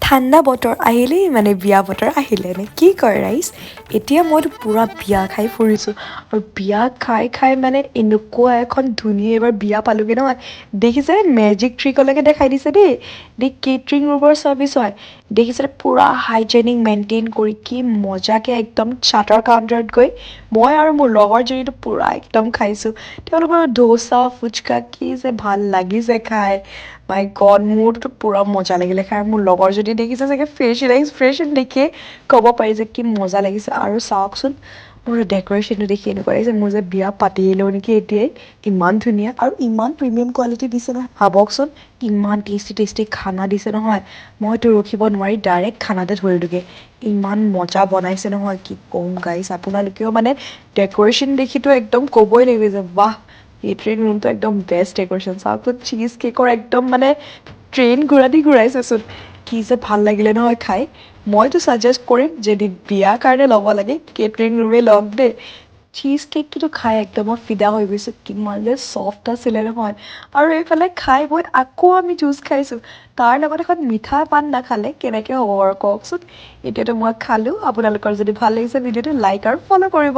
ঠাণ্ডা বতৰ আহিলেই মানে বিয়া বতৰ আহিলে নে কি কয় ৰাইজ এতিয়া মইতো পূৰা বিয়া খাই ফুৰিছোঁ আৰু বিয়া খাই খাই মানে এনেকুৱা এখন ধুনীয়া এইবাৰ বিয়া পালোগৈ নহয় দেখিছে মেজিক ট্ৰিকলৈকে দেখাই দিছে দেই কেটাৰিং ৰুমৰ চাৰ্ভিচ হয় দেখিছে পূৰা হাইজেনিক মেইনটেইন কৰি কি মজাকৈ একদম চাটাৰ কাউণ্টাৰত গৈ মই আৰু মোৰ লগৰজনীটো পূৰা একদম খাইছোঁ তেওঁলোকৰ ডোচা ফুচকা কি যে ভাল লাগিছে খাই মাই গড মোৰতো পূৰা মজা লাগিলে খাই মোৰ লগৰ যদি দেখিছে চাগে ফেচিয়েল এক্সপ্ৰেশ্যন দেখিয়ে ক'ব পাৰি যে কি মজা লাগিছে আৰু চাওকচোন মোৰ ডেক'ৰেশ্যনটো দেখি এনেকুৱা লাগিছে মোৰ যে বিয়া পাতিয়ে লওঁ নেকি এতিয়াই ইমান ধুনীয়া আৰু ইমান প্ৰিমিয়াম কোৱালিটি দিছে নহয় ভাবকচোন ইমান টেষ্টি টেষ্টি খানা দিছে নহয় মইতো ৰখিব নোৱাৰি ডাইৰেক্ট খানাতে ধৰিলোঁগৈ ইমান মজা বনাইছে নহয় কি ক'ম গাইছ আপোনালোকেও মানে ডেক'ৰেশ্যন দেখিতো একদম ক'বই লাগিব যে বাহ কেটাৰিং ৰুমটো একদম বেষ্ট ডেক'ৰেশ্যন চাওকচোন চীজ কেকৰ একদম মানে ট্ৰেইন ঘূৰাইছেচোন কি যে ভাল লাগিলে নহয় খাই মইতো ছাজেষ্ট কৰিম যদি বিয়াৰ কাৰণে ল'ব লাগে কেটাৰিং ৰুমেই লওক দেই চীজ কেকটোতো খাই একদম মই ফিদা হৈ গৈছোঁ কিমান যে ছফ্ট আছিলে নহয় আৰু এইফালে খাই বৈ আকৌ আমি জুচ খাইছোঁ তাৰ লগত এখন মিঠা পান নাখালে কেনেকৈ হ'ব বাৰু কওকচোন এতিয়াতো মই খালোঁ আপোনালোকৰ যদি ভাল লাগিছে ভিডিঅ'টো লাইক আৰু ফ'ল' কৰিব